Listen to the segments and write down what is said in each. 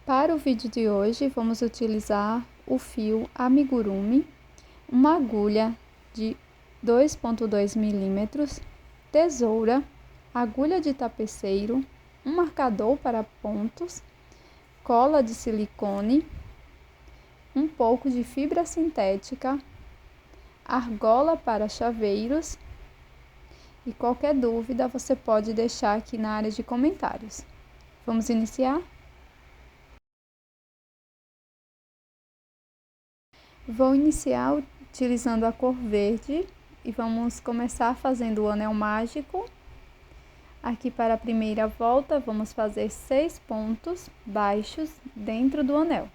Para o vídeo de hoje, vamos utilizar o fio amigurumi, uma agulha de 2,2 milímetros, tesoura, agulha de tapeceiro, um marcador para pontos, cola de silicone, um pouco de fibra sintética, argola para chaveiros e qualquer dúvida você pode deixar aqui na área de comentários. Vamos iniciar? Vou iniciar utilizando a cor verde e vamos começar fazendo o anel mágico. Aqui para a primeira volta, vamos fazer 6 pontos baixos dentro do anel.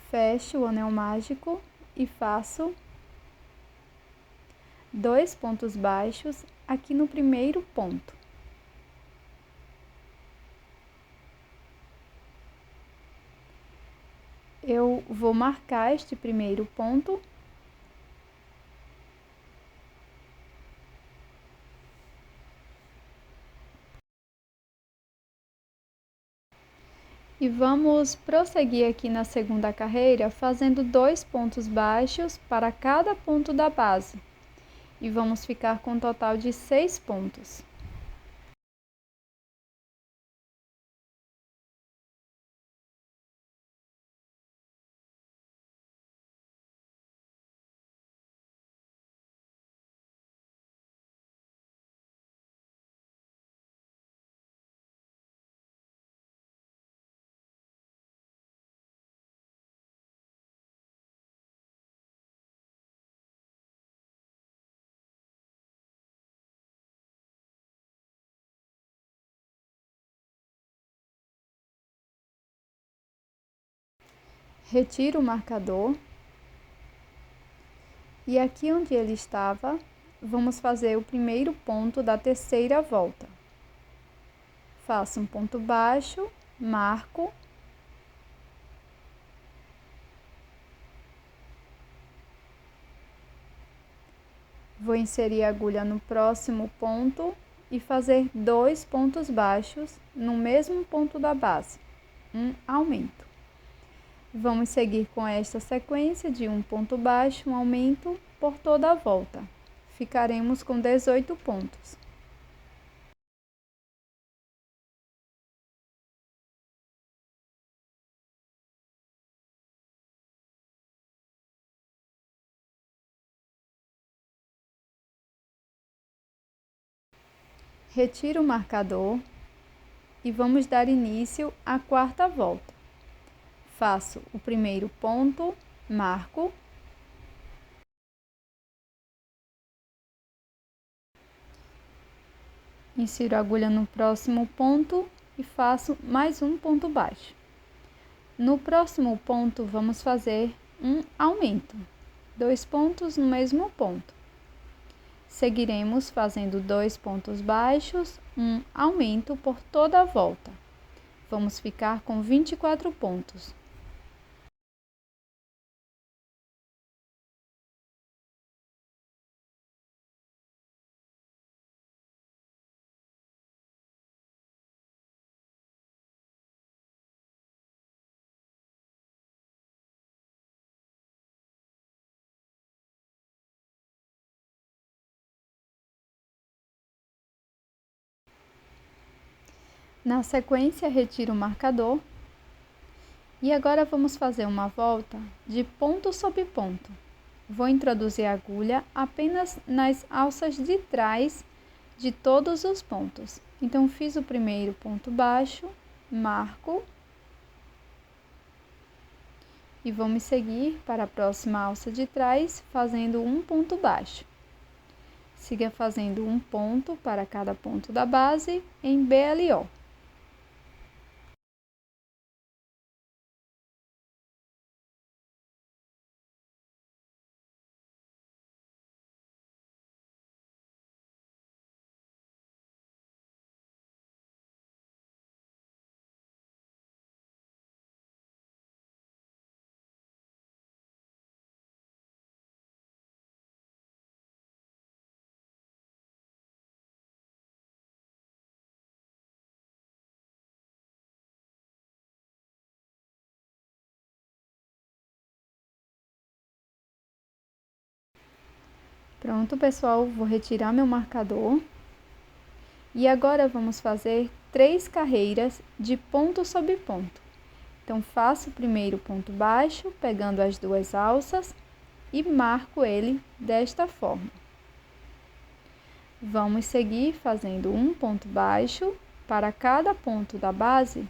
Fecho o anel mágico e faço 2 pontos baixos aqui no primeiro ponto. Eu vou marcar este primeiro ponto e vamos prosseguir aqui na segunda carreira fazendo 2 pontos baixos para cada ponto da base e vamos ficar com um total de 6 pontos. Retiro o marcador e aqui onde ele estava, vamos fazer o primeiro ponto da terceira volta. Faço um ponto baixo, marco, vou inserir a agulha no próximo ponto e fazer 2 pontos baixos no mesmo ponto da base, um aumento. Vamos seguir com esta sequência de um ponto baixo, um aumento por toda a volta. Ficaremos com 18 pontos. Retiro o marcador e vamos dar início à quarta volta. Faço o primeiro ponto, marco, insiro a agulha no próximo ponto e faço mais um ponto baixo. No próximo ponto, vamos fazer um aumento, 2 pontos no mesmo ponto. Seguiremos fazendo 2 pontos baixos, um aumento por toda a volta. Vamos ficar com 24 pontos. Na sequência, retiro o marcador e agora vamos fazer uma volta de ponto sobre ponto. Vou introduzir a agulha apenas nas alças de trás de todos os pontos. Então, fiz o primeiro ponto baixo, marco e vamos seguir para a próxima alça de trás, fazendo um ponto baixo. Siga fazendo um ponto para cada ponto da base em BLO. Pronto, pessoal, vou retirar meu marcador. E agora vamos fazer 3 carreiras de ponto sobre ponto. Então, faço o primeiro ponto baixo, pegando as 2 alças e marco ele desta forma. Vamos seguir fazendo um ponto baixo para cada ponto da base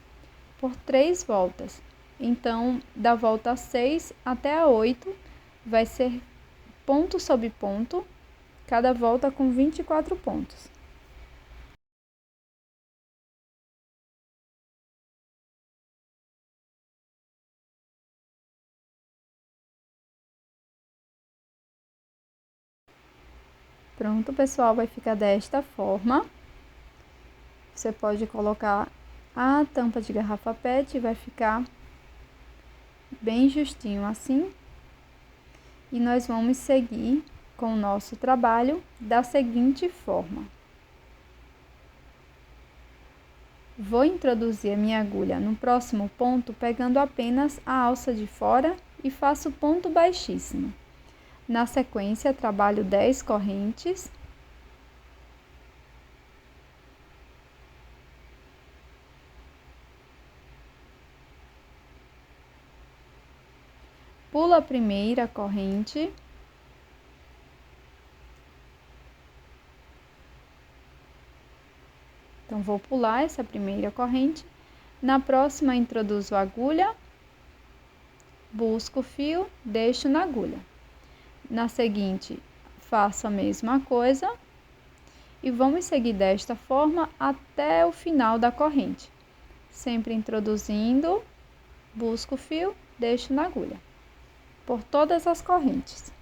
por 3 voltas. Então, da volta 6 até a 8, vai ser ponto sobre ponto, cada volta com 24 pontos. Pronto, pessoal, vai ficar desta forma. Você pode colocar a tampa de garrafa PET e vai ficar bem justinho assim. E nós vamos seguir com o nosso trabalho da seguinte forma. Vou introduzir a minha agulha no próximo ponto, pegando apenas a alça de fora e faço ponto baixíssimo. Na sequência, trabalho 10 correntes. Pulo a primeira corrente. Então, vou pular essa primeira corrente. Na próxima, introduzo a agulha, busco o fio, deixo na agulha. Na seguinte, faço a mesma coisa e vamos seguir desta forma até o final da corrente. Sempre introduzindo, busco o fio, deixo na agulha, por todas as correntes.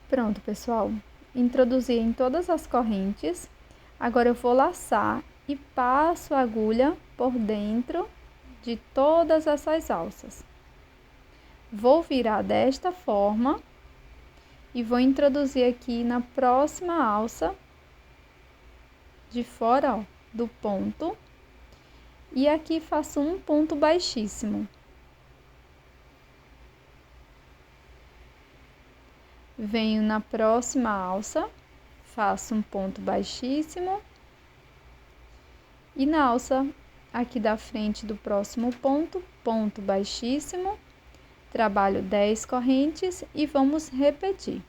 Pronto, pessoal. Introduzi em todas as correntes. Agora eu vou laçar e passo a agulha por dentro de todas essas alças. Vou virar desta forma e vou introduzir aqui na próxima alça de fora, ó, do ponto. E aqui faço um ponto baixíssimo. Venho na próxima alça, faço um ponto baixíssimo. E na alça aqui da frente do próximo ponto, ponto baixíssimo. Trabalho 10 correntes e vamos repetir.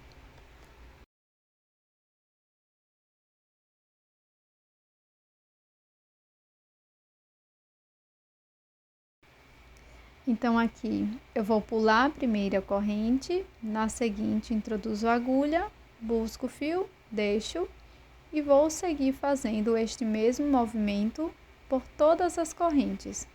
Então, aqui eu vou pular a primeira corrente, na seguinte introduzo a agulha, busco o fio, deixo e vou seguir fazendo este mesmo movimento por todas as correntes.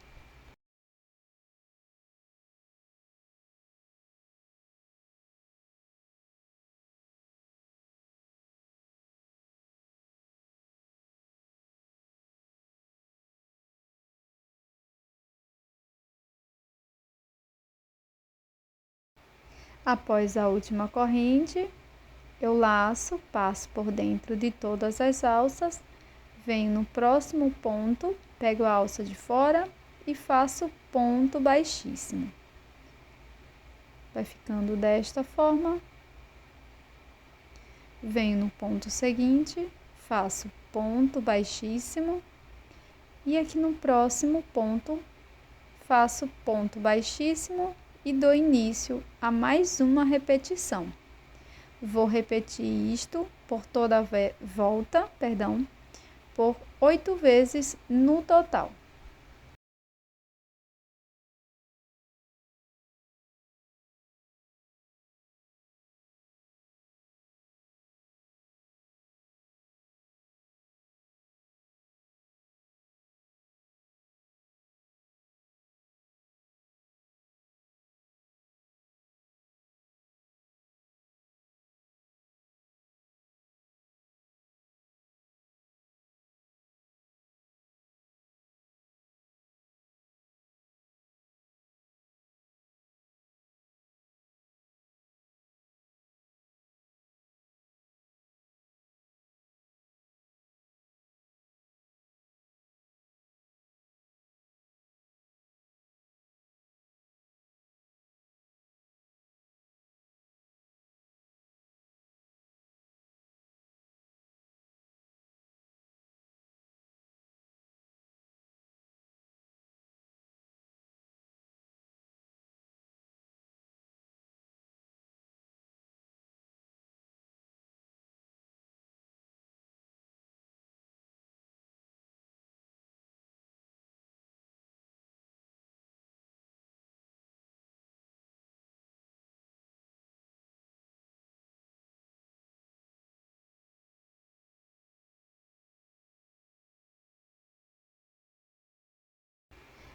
Após a última corrente, eu laço, passo por dentro de todas as alças, venho no próximo ponto, pego a alça de fora e faço ponto baixíssimo. Vai ficando desta forma. Venho no ponto seguinte, faço ponto baixíssimo e aqui no próximo ponto faço ponto baixíssimo e dou início a mais uma repetição. Vou repetir isto por toda a volta, por 8 vezes no total.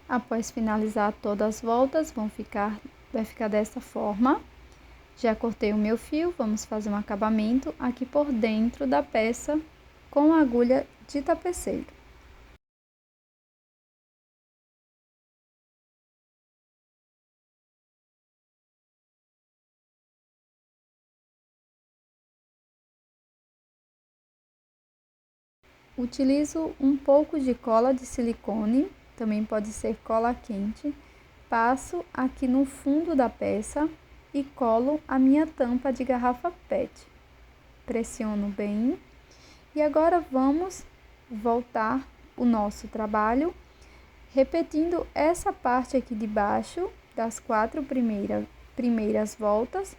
Após finalizar todas as voltas, vai ficar dessa forma. Já cortei o meu fio, vamos fazer um acabamento aqui por dentro da peça com a agulha de tapeceiro. Utilizo um pouco de cola de silicone, também pode ser cola quente. Passo aqui no fundo da peça e colo a minha tampa de garrafa PET. Pressiono bem. E agora vamos voltar o nosso trabalho, repetindo essa parte aqui de baixo das 4 primeiras voltas.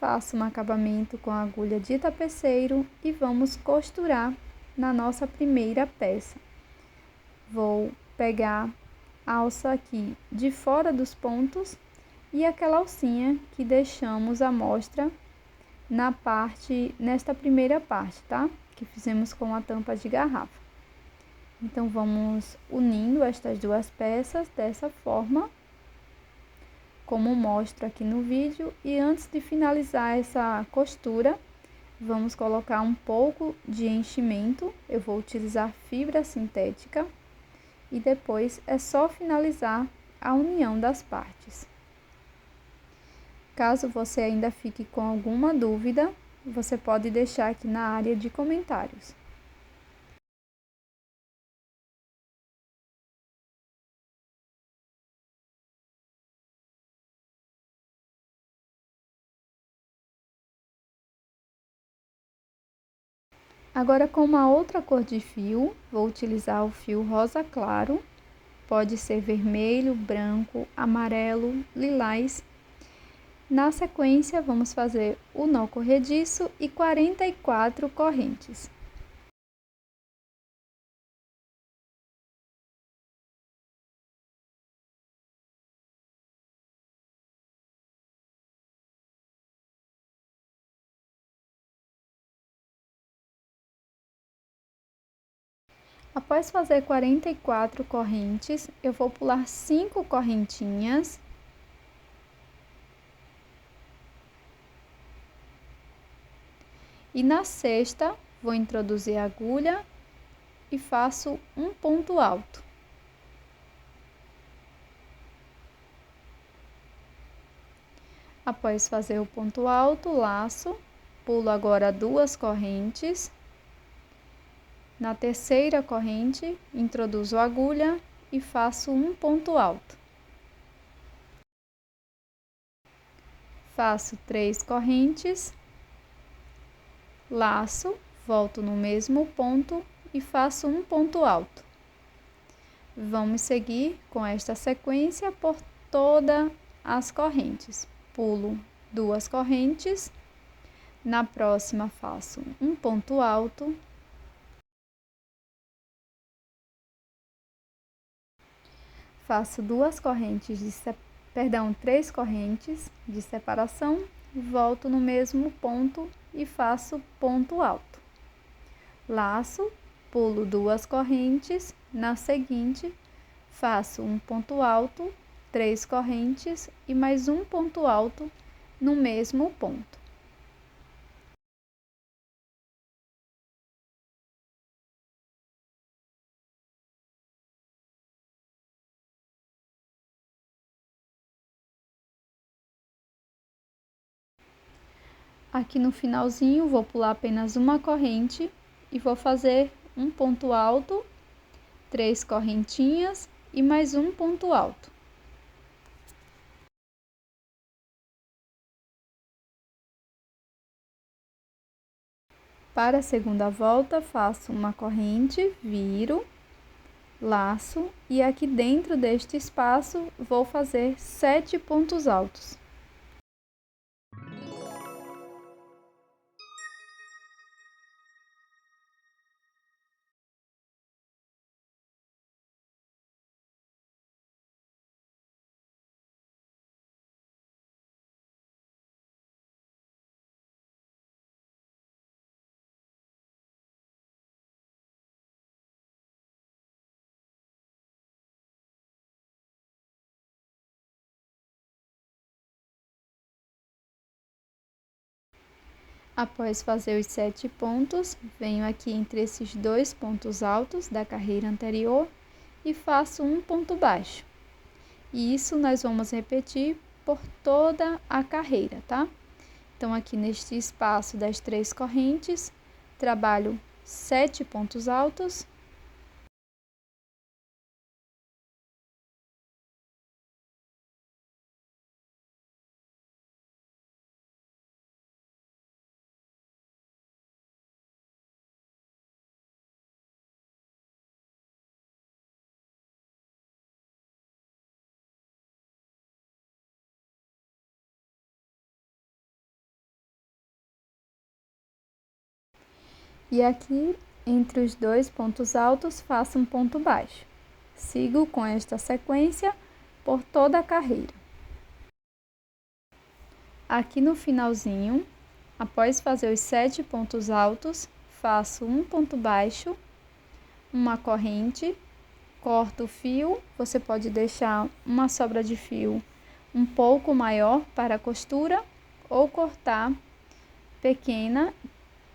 Faço um acabamento com a agulha de tapeceiro e vamos costurar na nossa primeira peça. Vou pegar a alça aqui de fora dos pontos e aquela alcinha que deixamos à mostra nesta primeira parte, tá? Que fizemos com a tampa de garrafa. Então, vamos unindo estas duas peças dessa forma, como mostro aqui no vídeo. E antes de finalizar essa costura, vamos colocar um pouco de enchimento. Eu vou utilizar fibra sintética e depois é só finalizar a união das partes. Caso você ainda fique com alguma dúvida, você pode deixar aqui na área de comentários. Agora, com uma outra cor de fio, vou utilizar o fio rosa claro. Pode ser vermelho, branco, amarelo, lilás. Na sequência, vamos fazer o nó corrediço e 44 correntes. Após fazer 44 correntes, eu vou pular 5 correntinhas. E na sexta, vou introduzir a agulha e faço um ponto alto. Após fazer o ponto alto, laço, pulo agora 2 correntes. Na terceira corrente, introduzo a agulha e faço um ponto alto. Faço 3 correntes, laço, volto no mesmo ponto e faço um ponto alto. Vamos seguir com esta sequência por todas as correntes. Pulo 2 correntes, na próxima faço um ponto alto. Faço 3 correntes de separação, volto no mesmo ponto e faço ponto alto. Laço, pulo 2 correntes, na seguinte, faço um ponto alto, 3 correntes e mais um ponto alto no mesmo ponto. Aqui no finalzinho, vou pular apenas uma corrente e vou fazer um ponto alto, 3 correntinhas e mais um ponto alto. Para a segunda volta, faço uma corrente, viro, laço e aqui dentro deste espaço vou fazer 7 pontos altos. Após fazer os 7 pontos, venho aqui entre esses 2 pontos altos da carreira anterior e faço um ponto baixo. E isso nós vamos repetir por toda a carreira, tá? Então, aqui neste espaço das 3 correntes, trabalho 7 pontos altos. E aqui, entre os 2 pontos altos, faço um ponto baixo. Sigo com esta sequência por toda a carreira. Aqui no finalzinho, após fazer os 7 pontos altos, faço um ponto baixo, uma corrente, corto o fio. Você pode deixar uma sobra de fio um pouco maior para a costura ou cortar pequena,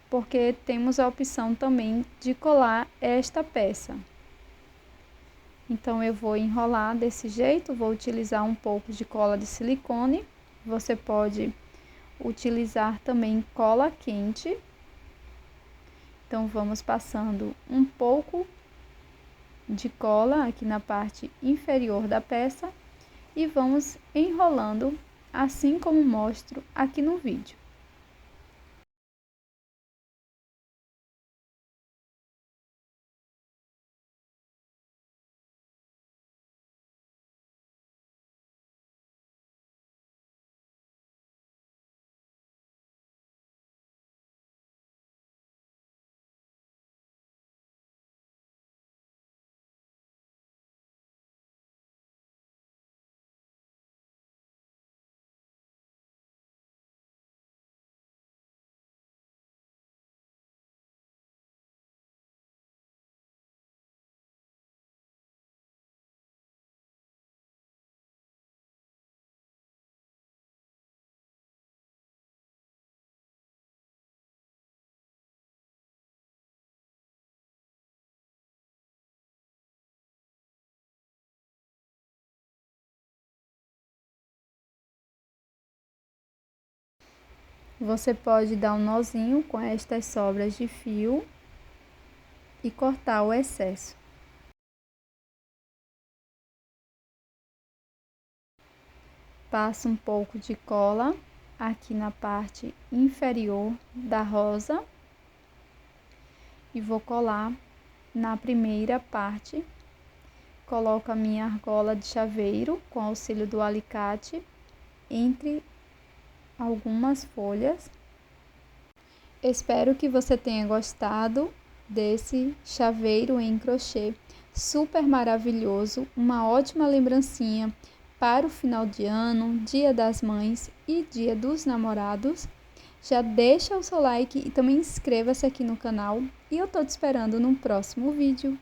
porque temos a opção também de colar esta peça. Então, eu vou enrolar desse jeito, vou utilizar um pouco de cola de silicone. Você pode utilizar também cola quente. Então, vamos passando um pouco de cola aqui na parte inferior da peça e vamos enrolando, assim como mostro aqui no vídeo. Você pode dar um nozinho com estas sobras de fio e cortar o excesso. Passo um pouco de cola aqui na parte inferior da rosa e vou colar na primeira parte. Coloco a minha argola de chaveiro com auxílio do alicate entre algumas folhas. Espero que você tenha gostado desse chaveiro em crochê super maravilhoso, uma ótima lembrancinha para o final de ano, Dia das Mães e Dia dos Namorados. Já deixa o seu like e também inscreva-se aqui no canal e eu tô te esperando no próximo vídeo.